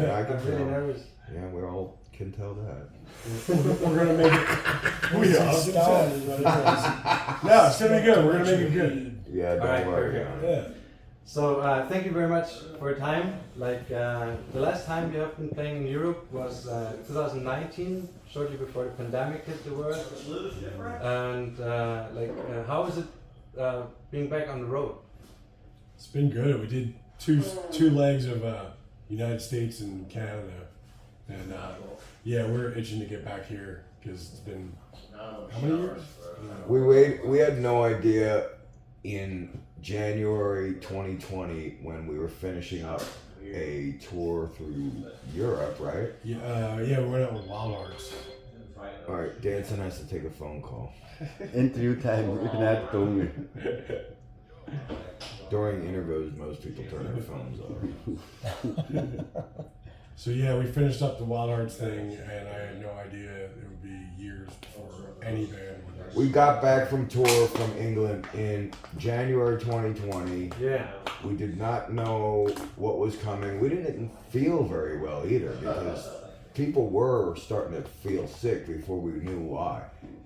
Yeah, I can I'm really tell. nervous. Yeah, we all can tell that. We're gonna make it. We are. Stone is what it is. No, it's gonna be good. We're gonna make it good. Yeah, don't Alright, worry. perfect. Yeah. Yeah. So thank you very much for your time. Like the last time you have been playing in Europe was 2019, shortly before the pandemic hit the world. And how is it being back on the road? It's been good. We did two legs of United States and Canada, and yeah, we're itching to get back here because it's been how many years? We had no idea in January 2020 when we were finishing up a tour through Europe, right? Yeah, we went out with Wild Hearts. All right, Danson has to take a phone call. Interview time, you can add to During interviews, most people turn their phones off. So yeah, we finished up the Wild Hearts thing, and I had no idea it would be years before any band would. We got back from tour from England in January 2020. Yeah. We did not know what was coming. We didn't feel very well either because people were starting to feel sick before we knew why.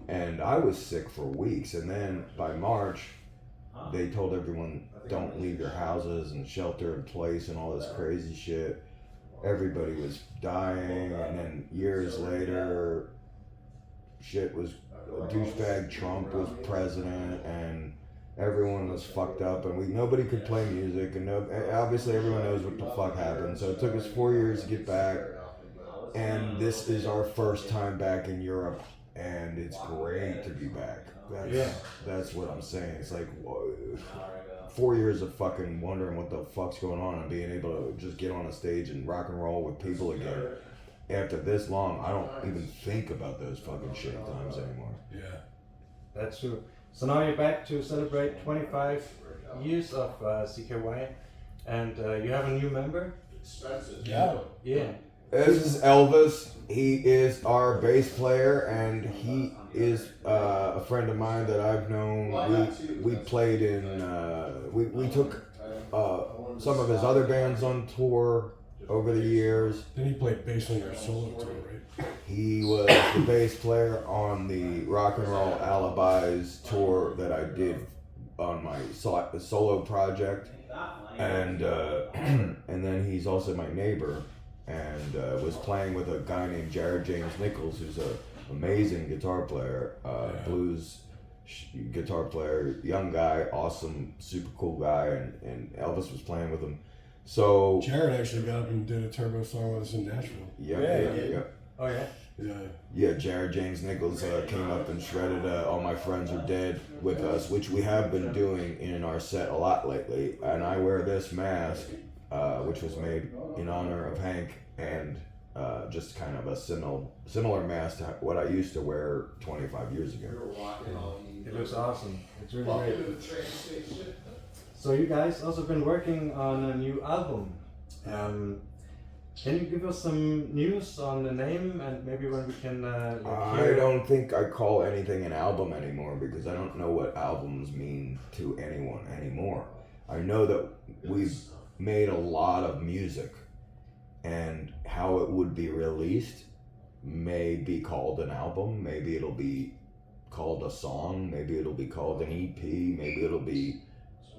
And I was sick for weeks. And then by March, they told everyone, don't leave your houses and shelter in place and all this crazy shit. Everybody was dying. And then years later, shit was, douchebag Trump was president and everyone was fucked up and nobody could play music and obviously everyone knows what the fuck happened. So it took us 4 years to get back, and this is our first time back in Europe, and it's great to be back. That's what I'm saying. It's like 4 years of fucking wondering what the fuck's going on and being able to just get on a stage and rock and roll with people again. After this long, I don't even think about those fucking shit times anymore. Yeah. That's true. So now you're back to celebrate 25 years of CKY, and you have a new member? Yeah. Yeah. This is Elvis. He is our bass player, and he is a friend of mine that I've known. We played in, we took some of his other bands on tour over the years. Then he played bass on your solo tour, right? He was the bass player on the Rock and Roll Alibis tour that I did on my solo project, and then he's also my neighbor, and was playing with a guy named Jared James Nichols, who's an amazing guitar player, blues guitar player, young guy, awesome, super cool guy, and Elvis was playing with him. So Jared actually got up and did a Turbo song with us in Nashville. Yeah. Oh yeah? Yeah, Jared James Nichols came up and shredded All My Friends Are Dead with us, which we have been doing in our set a lot lately. And I wear this mask, which was made in honor of Hank, and just kind of a similar mask to what I used to wear 25 years ago. It looks awesome. It's really great. So you guys also been working on a new album. Can you give us some news on the name and maybe when we can I don't think I call anything an album anymore because I don't know what albums mean to anyone anymore. I know that we've made a lot of music, and how it would be released may be called an album, maybe it'll be called a song, maybe it'll be called an EP, maybe it'll be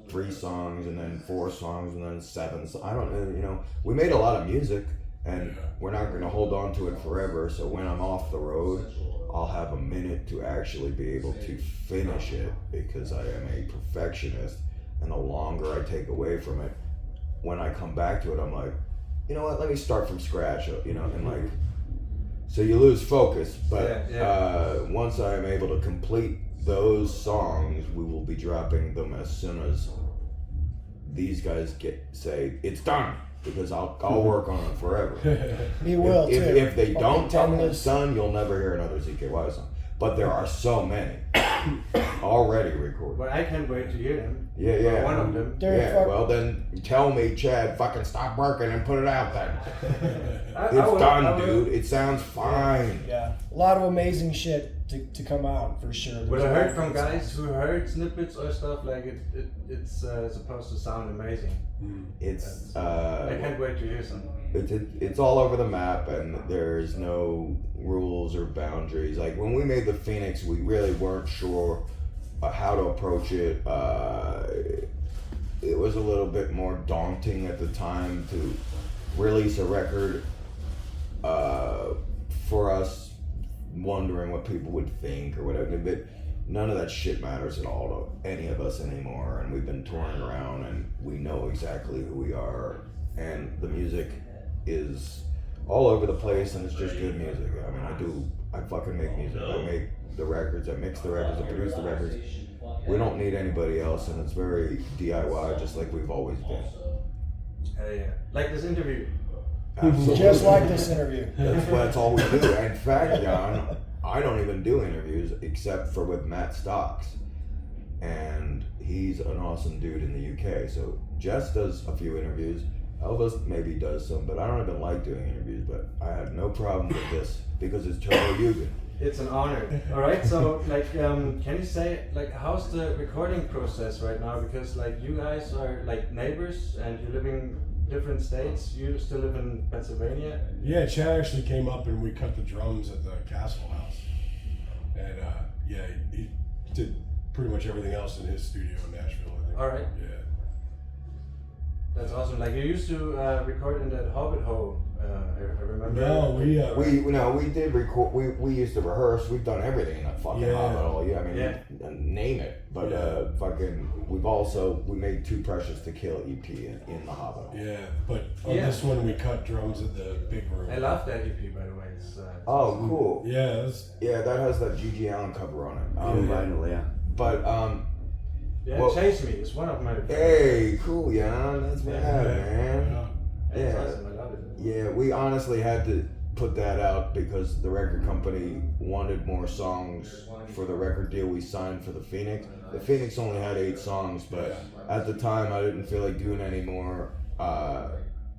3 songs and then 4 songs and then 7. I don't know, we made a lot of music and we're not going to hold on to it forever. So when I'm off the road, I'll have a minute to actually be able to finish it because I am a perfectionist. And the longer I take away from it, when I come back to it, I'm like, you know what, let me start from scratch, and like, so you lose focus. But once I'm able to complete those songs, we will be dropping them as soon as these guys say it's done, because I'll work on it forever. He will too. If they don't tell me it's done, you'll never hear another CKY song. But there are so many already recorded. But I can't wait to hear them. Yeah. One of them. Well then tell me, Chad, fucking stop working and put it out then. I It's will, done, dude. It sounds fine. Yeah. a lot of amazing shit to come out for sure. What I There's a lot heard of from good guys songs. who heard snippets or stuff, like it's supposed to sound amazing. It's I can't wait to hear some. it's all over the map, and there's no rules or boundaries. Like when we made the Phoenix, we really weren't sure how to approach it. It was a little bit more daunting at the time to release a record for us, wondering what people would think or whatever. But none of that shit matters at all to any of us anymore. And we've been touring around, and we know exactly who we are. And the music is all over the place, and it's just good music. I mean, I fucking make music. I make the records, I mix the records, I produce the records. We don't need anybody else, and it's very DIY, just like we've always been. Yeah. Like this interview. Absolutely. Just like this interview. That's all we do. In fact, John, I don't even do interviews except for with Matt Stocks, and he's an awesome dude in the UK. So Jess does a few interviews. Elvis maybe does some, but I don't even like doing interviews. But I had no problem with this because it's Turbojugend. It's an honor. All right. So, like, can you say, like, how's the recording process right now? Because, like, you guys are like neighbors, and you're living different states. You still live in Pennsylvania. Yeah, Chad actually came up and we cut the drums at the Castle House, and yeah, he did pretty much everything else in his studio in Nashville, I think. All right. Yeah. That's awesome. Like, you used to record in that Hobbit hole. I remember. No, We did record. We used to rehearse. We've done everything in that fucking Hobbit hole. Yeah, I mean, name it. But we made Too Precious to Kill EP in the Hobbit hole. Yeah, but on this one we cut drums at the big room. I love that EP, by the way. It's Cool. Yeah, That has that G.G. Allen cover on it. Vinyl, yeah. But yeah, well, Chase Me is one of my favorites. hey, cool, yeah, that's bad, man. It's Yeah. awesome. I love it. Yeah, we honestly had to put that out because the record company wanted more songs for the record deal we signed for the Phoenix. The Phoenix only had 8 songs, but at the time I didn't feel like doing any more,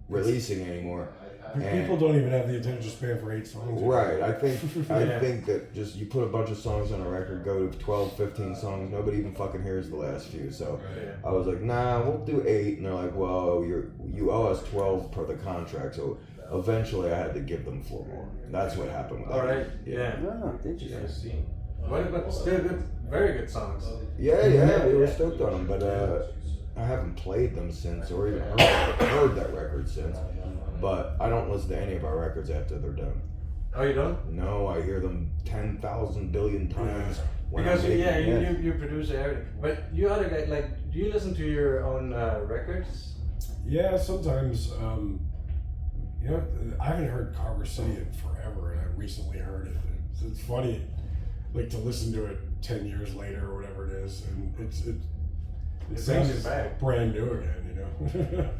releasing anymore. People don't even have the attention span for 8 songs. Right, I think that just you put a bunch of songs on a record, go to 12, 15 songs, nobody even fucking hears the last few. So I was like, nah, we'll do 8, and they're like, well, you owe us 12 per the contract. So eventually I had to give them 4 more. That's what happened with that. All right. Yeah. Oh, interesting. I see. But still good, very good songs. Yeah, we were stoked on them, but I haven't played them since, or even heard that record since. But I don't listen to any of our records after they're done. Oh, you don't? No, I hear them 10,000 billion times. When Because I'm making you produce everything. But you other guys, like, do you listen to your own records? Yeah, sometimes. I haven't heard Carver City in forever, and I recently heard it. It's funny, like, to listen to it 10 years later or whatever it is, and it brings sounds you back. brand new again,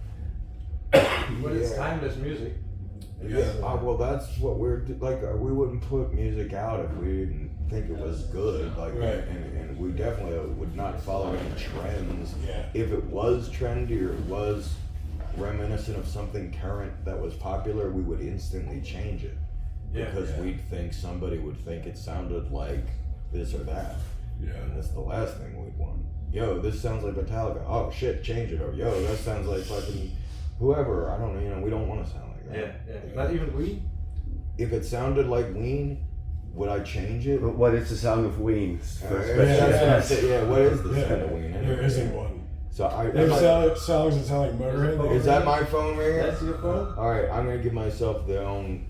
But it's timeless music. Well, that's what we're like. We wouldn't put music out if we didn't think it was good. Like, Right. and we definitely would not follow any trends. Yeah. If it was trendy or it was reminiscent of something current that was popular, we would instantly change it because we'd think somebody would think it sounded like this or that. Yeah. And that's the last thing we'd want. Yo, this sounds like Metallica. Oh shit, change it. Or yo, that sounds like fucking whoever. I don't know. We don't want to sound like that. Yeah. Not even we. If it sounded like Ween, would I change it? What is the sound of Ween? That's what I said. Yeah, what is the sound of Ween? There isn't one. So There's songs that sound like Motorhead. is that my phone ringing? That's your phone? All right, I'm gonna give myself my own.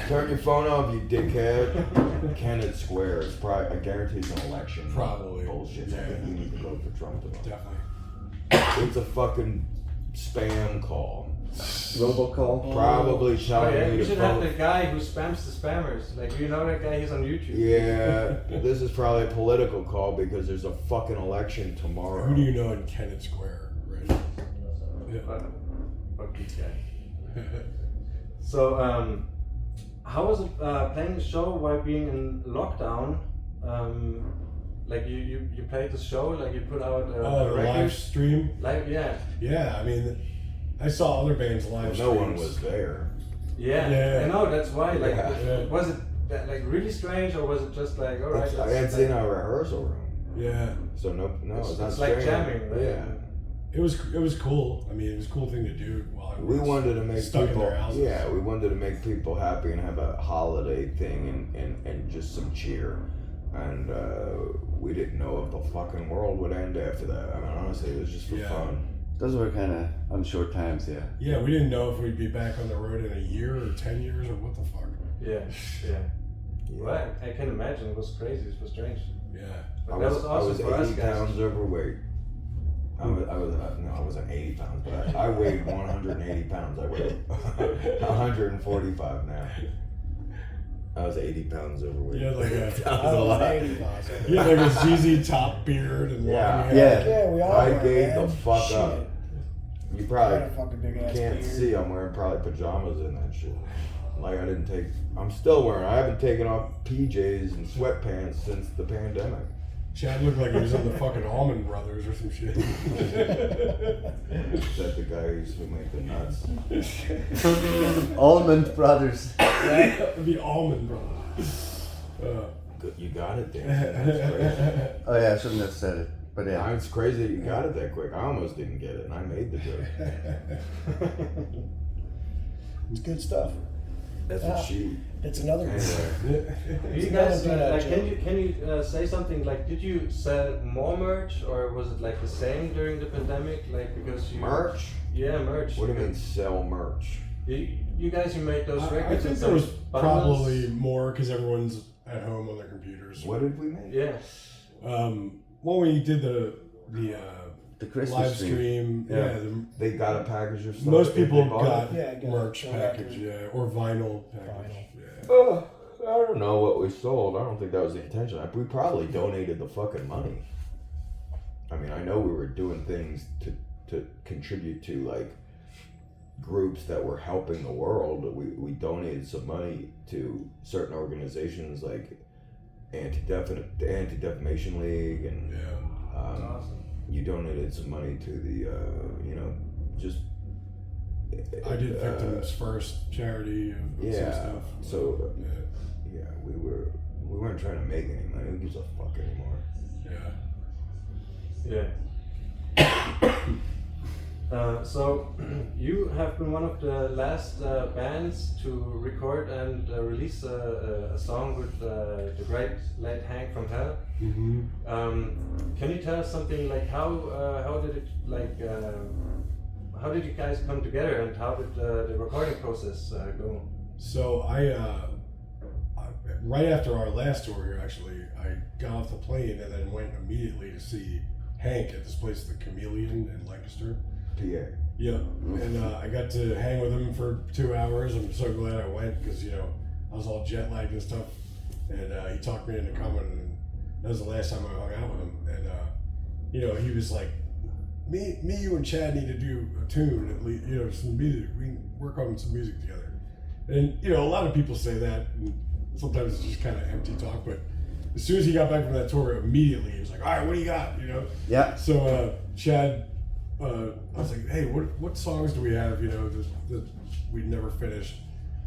Turn your phone off, you dickhead. Kennett Square. It's probably. I guarantee it's an election. Probably. Bullshit. Yeah. I think you need to vote for Trump tomorrow. Definitely. It's a fucking spam call. Robocall? Probably telling me You to should have vote. the guy who spams the spammers. Like, you know that guy? He's on YouTube. Yeah, this is probably a political call because there's a fucking election tomorrow. Who do you know in Kennett Square? Right. Yeah. Fuck this guy. So, how was it playing the show while being in lockdown? Like you played the show, like you put out The a record. live stream. Live, yeah. Yeah, I mean, I saw other bands live. No one streams. was there. Yeah, Yeah. I know. That's why. Like, Yeah. was it that, like really strange, or was it just like, all right? It's in our rehearsal room. Yeah. So no, it's not It's like strange. jamming, right? Yeah. It was cool. I mean, it was a cool thing to do while I was We wanted to make stuck people, in their houses. yeah, we wanted to make people happy and have a holiday thing and just some cheer. And we didn't know if the fucking world would end after that. I mean, honestly, it was just for Yeah. fun. Those were kind of unsure times, yeah. Yeah, we didn't know if we'd be back on the road in a year or 10 years or what the fuck. Yeah, yeah. Well, I can imagine. It was crazy. It was strange. Yeah. But that was awesome for I us was 80 guys. pounds overweight. I wasn't 80 pounds, but I weighed 180 pounds. I weigh 145 now. I was 80 pounds overweight. You had like That was I a was lot. 80 pounds. You had like a ZZ Top beard and Yeah. long hair. Yeah. Yeah, we all I were, gave man. the fuck Shit. up. You I probably had a fucking big ass can't beard. see. I'm wearing probably pajamas in that shit. Like I'm still wearing. I haven't taken off PJs and sweatpants since the pandemic. Chad looked like he was on the fucking Allman Brothers or some shit. Is that the guy who used to make the nuts? Almond Brothers. The Allman Brothers. Good, you got it, Dan. That's crazy. Oh yeah, I shouldn't have said it, but yeah. It's crazy that you got it that quick. I almost didn't get it, and I made the joke. It's good stuff. That's what she. It's another good Anyway, You It's guys, not a bad like, joke. can you say something like? Did you sell more merch, or was it like the same during the pandemic? Like because you merch? Yeah, merch. What do you mean sell merch? You guys, you made those I records. think and there was some bundles. probably more because everyone's at home on their computers. What did we make? Yeah. Well, when you did the Christmas live stream. stream, Yeah. yeah, They got a package of stuff. most if they people bought got it? Yeah, got merch a package, record. yeah, or vinyl package. Vinyl. Yeah. I don't know what we sold. I don't think that was the intention. We probably donated the fucking money. I mean, I know we were doing things to contribute to like groups that were helping the world. We donated some money to certain organizations like Anti-Defamation League, and Yeah. Awesome. you donated some money to the just I did Victims First charity and some stuff. So Yeah. we weren't trying to make any money. Who gives a fuck anymore? Yeah. Yeah. So you have been one of the last bands to record and release a song with the great late Hank from Hell. Mm-hmm. Can you tell us something like how did it like how did you guys come together and how did the recording process go? So I right after our last tour here, actually, I got off the plane and then went immediately to see Hank at this place, the Chameleon in Lancaster. PA. Yeah, and I got to hang with him for 2 hours. I'm so glad I went because I was all jet lagged and stuff, and he talked me into coming. And that was the last time I hung out with him. And he was like, "Me, you, and Chad need to do a tune at least. Some music. We can work on some music together." And a lot of people say that, and sometimes it's just kind of empty talk. But as soon as he got back from that tour, immediately he was like, "All right, what do you got?" Yeah. So Chad. I was like, "Hey, what songs do we have? That we'd never finished."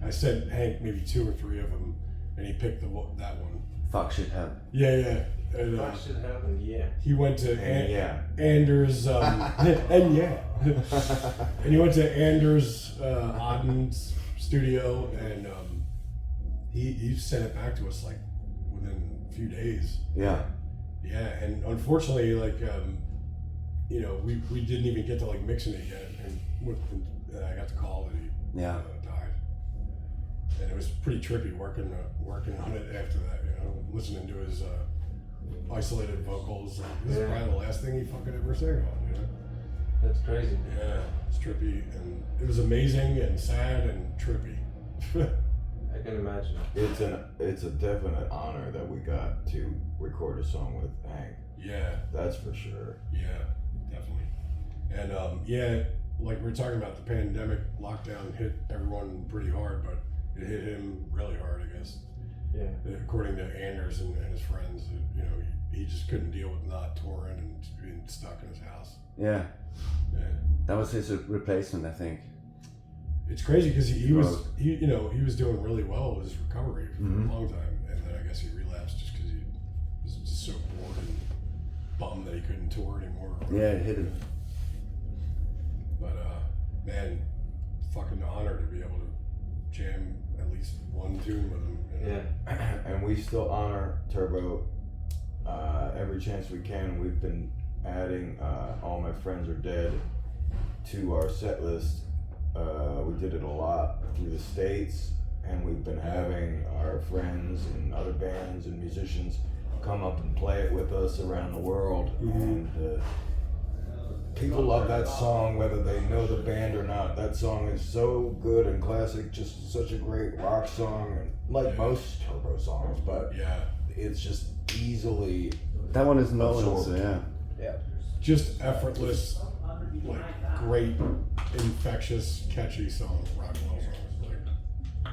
I sent Hank maybe 2 or 3 of them, and he picked that one. Fuck shit happen. Yeah. And That should happen. Yeah. he went to Anders, and he went to Anders Odden's studio, and he sent it back to us like within a few days. Yeah. Yeah, and unfortunately, like. We didn't even get to like mixing it yet, and I got the call that he died, and it was pretty trippy working on it after that. Listening to his isolated vocals. This is probably the last thing he fucking ever sang on. That's crazy. Yeah, it's trippy, and it was amazing and sad and trippy. I can imagine. It's a definite honor that we got to record a song with Hank. Yeah, That's for sure. yeah, definitely. And like we were talking about, the pandemic lockdown hit everyone pretty hard, but it hit him really hard, I guess. Yeah. According to Anders and his friends, he just couldn't deal with not touring and being stuck in his house. Yeah. Yeah. That was his replacement, I think. it's crazy because he was doing really well with his recovery for a long time, and then I guess he relapsed just because he was just so bored and bummed that he couldn't tour anymore. Yeah, it hit him. But man, fucking honor to be able to jam at least one tune with him. You know? Yeah. And we still honor Turbo every chance we can. We've been adding All My Friends Are Dead to our set list. We did it a lot through the States, and we've been having our friends and other bands and musicians come up and play it with us around the world. And people love that song whether they know the band or not. That song is so good and classic, just such a great rock song, and like most Turbo songs, but it's just easily That one is known, absorbed. so yeah. Yeah. Just effortless, like great, infectious, catchy song, rock and roll songs. Like,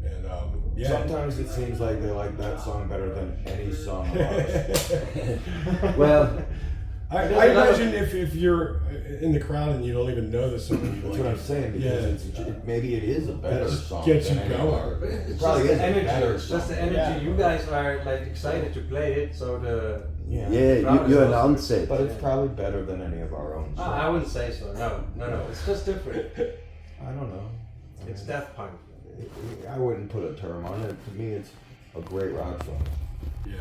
and Sometimes it seems like they like that song better than any song of ours. Well, I imagine if you're in the crowd and you don't even know the song, you That's like what I'm it. saying, because maybe it is a better just song gets than you any of going. ours. But It it's probably just is the a energy. better It's just song. the energy. Yeah. You guys are like excited to play it, so the Yeah. yeah, crowd you is announce also- it. But it's probably better than any of our own songs. I wouldn't say so. No. It's just different. I don't know. I It's mean, Daft Punk. I wouldn't put a term on it. To me, it's a great rock song. Yeah.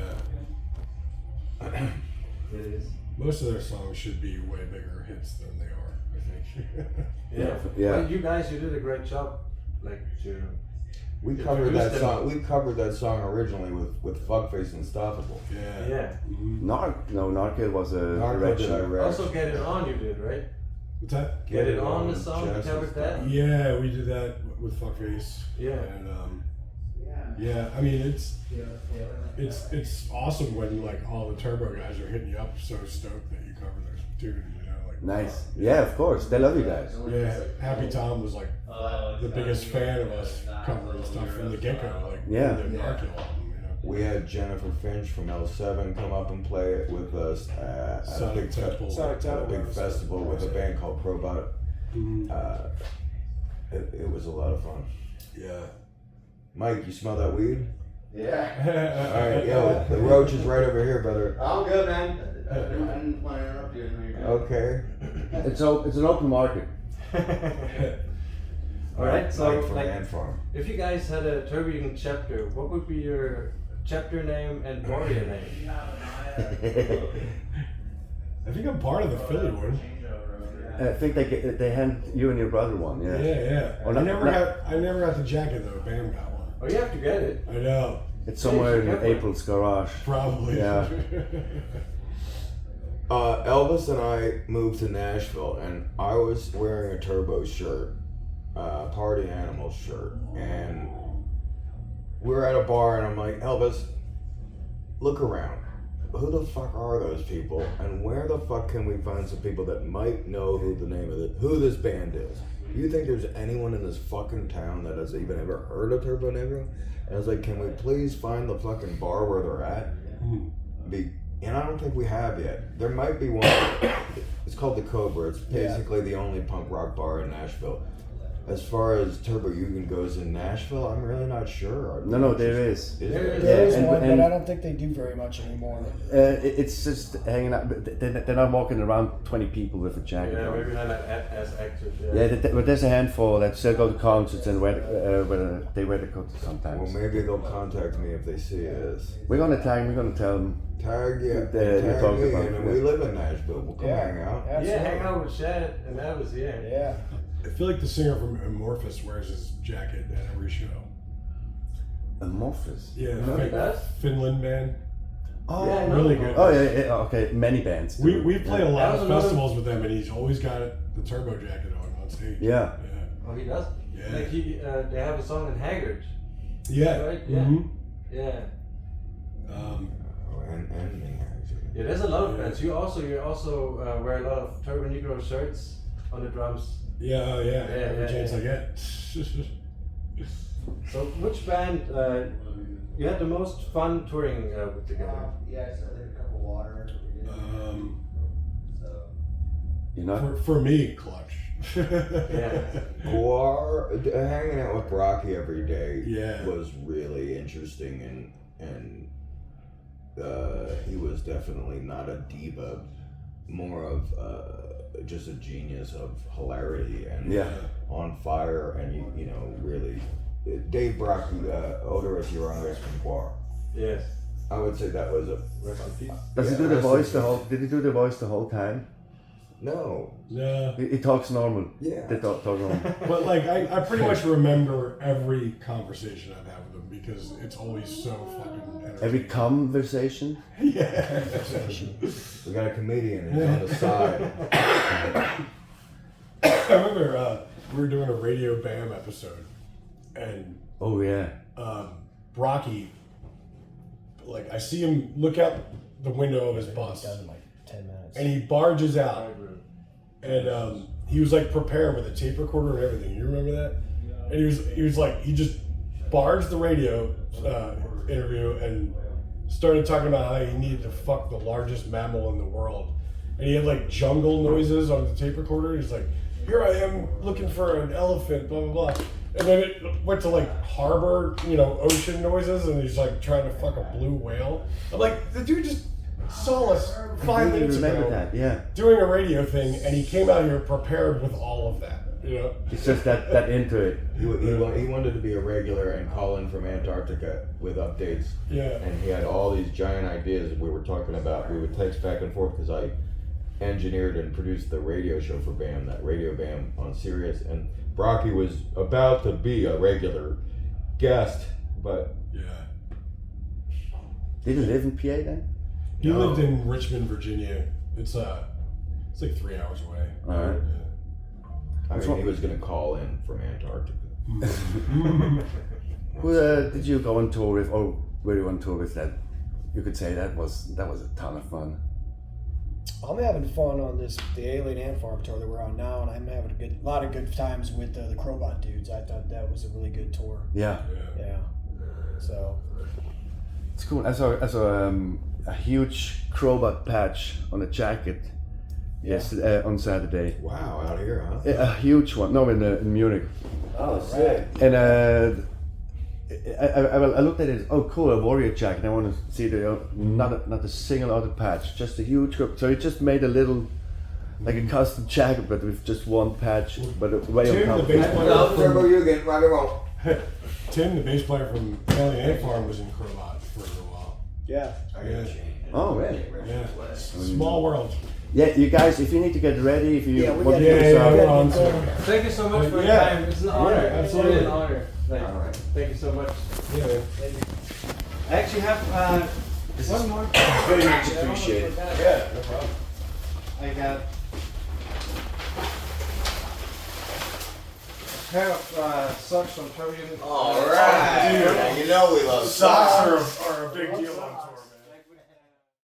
It is. Most of their songs should be way bigger hits than they are, I think. Yeah. Yeah. Well, you guys, you did a great job. Like to. We If covered you that used song. We covered that song originally with Fuckface Unstoppable. Yeah. Yeah. Narco was a Narco did I original. read. Also, Get It On, you did, right? What's that? Get It On, the song, you Jess covered and that? stuff. Yeah, we did that with Fuckface. Yeah. And yeah, I mean it's awesome when like all the Turbo guys are hitting you up so stoked that you cover their tune, you know, like Nice. Yeah, of course. They love you guys. Yeah, Happy Tom was like the biggest fan of us covering stuff from the get-go, like Yeah. the Narco album, you know. We had Jennifer Finch from L7 come up and play it with us at a Sonic big, Temple. Sonic at a Temple. big festival with a band called Probot. It was a lot of fun. Yeah. Mike, you smell that weed? Yeah. All right, yo, the roach is right over here, brother. I'm good, man. I didn't want to interrupt you. I know you're good. Okay. It's an open market. Alright, so Mike from like, Ant Farm. if you guys had a Turbojugend chapter, what would be your chapter name and warrior name? I think I'm part of the Philly one. I think they hand you and your brother one. Yeah. Yeah. Oh, I no, never no. got the jacket though. Bam got one. Oh, you have to get it. I know. It's somewhere Yeah, in April's garage. Probably. Yeah. Elvis and I moved to Nashville, and I was wearing a Turbo shirt, Party Animals shirt, and we were at a bar, and I'm like, Elvis, look around. Who the fuck are those people, and where the fuck can we find some people that might know who this band is? Do you think there's anyone in this fucking town that has even ever heard of Turbonegro? And I was like, can we please find the fucking bar where they're at? And I don't think we have yet. There might be one. It's called the Cobra. It's basically the only punk rock bar in Nashville. As far as Turbojugend goes in Nashville, I'm really not sure. No, there is. Is There There is and- one, and- but I don't think they do very much anymore. It's just hanging out. But they're not walking around 20 people with a jacket Yeah, on. maybe not as active. Yeah, but there's a handful that still go to concerts and they wear the coats sometimes. Well, maybe they'll contact me if they see us. We're gonna tag. We're gonna tell them. Tag They tag talk me, about and it. we live in Nashville. We'll come hang out. Absolutely. Yeah, hang out with Shad and Elvis, yeah. Yeah. I feel like the singer from Amorphous wears his jacket at every show. Amorphous. Yeah, No, like does? Finland band. Oh, Yeah, no. really good. Oh yeah. Okay, many bands. We played a lot That was of another- festivals with them, and he's always got the Turbo jacket on stage. Yeah. Oh, he does? Yeah. Like they have a song in Haggard. Yeah. Right? Yeah. Mhm. Yeah. Oh, and me, actually. Yeah, there's a lot of Yeah. bands. You also wear a lot of Turbonegro shirts on the drums. Yeah, oh yeah. Yeah, Every yeah, chance yeah. I get. So which band you had the most fun touring with together? Yes, I did a couple water. um, So You know. for me, Clutch. Yeah. GWAR, hanging out with Brocky every day Yeah. was really interesting, and he was definitely not a diva, more of just a genius of hilarity and Yeah. on fire, and you know, really, Dave Brocky, Oderus Urungus from GWAR. Yes. I would say that was a Rest in peace. Does he Yeah, do the rest in voice the peace. whole? Did he do the voice the whole time? no, Yeah. He talks normal. Yeah. They talk normal. But like I pretty much remember every conversation I've had with him because it's always so fucking entertaining. Every conversation. Yeah. we got a comedian who's on the side. I remember we were doing a Radio Bam episode, and Oh yeah. Brocky, like I see him look out the window of his bus, Done in like 10 minutes. and he barges out, and he was like prepared with a tape recorder and everything. You remember that? And he was like he just barged the radio interview and started talking about how he needed to fuck the largest mammal in the world, and he had like jungle noises on the tape recorder. He's like, "Here I am looking for an elephant," blah blah blah. And then it went to like harbor, you know, ocean noises, and he's like trying to fuck a blue whale. I'm like, the dude just saw us 5 I minutes remember ago that. Yeah. doing a radio thing, and he came out here prepared with all of that, you know? It's just that into it. He wanted to be a regular and call in from Antarctica with updates. Yeah. And he had all these giant ideas we were talking about. We would text back and forth because I engineered and produced the radio show for BAM, that Radio BAM on Sirius. And Brocky was about to be a regular guest, but Yeah. Did he live in PA then? He No. lived in Richmond, Virginia. It's like 3 hours away. All right. I mean, he was going to call in from Antarctica. Who did you go on tour with, or were you on tour with that? You could say that was a ton of fun. I'm having fun on the Alien Ant Farm tour that we're on now, and I'm having a lot of good times with the Crowbot dudes. I thought that was a really good tour. Yeah. Yeah. So. It's cool. I saw a huge Crowbot patch on a jacket. Yes, on Saturday. Wow, out here, huh? A huge one. No, in Munich. Oh, sick. And I looked at it. Oh, cool, a Warrior jacket. I want to see the not a single other patch, just a huge group. So he just made a little, like a custom jacket, but with just one patch, but way Tim, on the top. bass player from, Turbojugend, rock and roll. Tim, the bass player from Alien Ant Farm, was in Crowbot for a little while. Yeah. Yeah. Oh, really? Yeah. Small world. Yeah, you guys, if you need to get ready, if you Yeah, we want to gotta- do this Yeah, out, we're on to Thank you so much for your Yeah. time. It's an honor. Yeah, absolutely. It's really an honor. Like, All right. Thank you so much. Yeah, man. I actually have one more. Very much appreciated. Yeah, no problem. I got a pair of socks from Turbojugend. All right. Dude. You know we love Socks are a big deal on tour.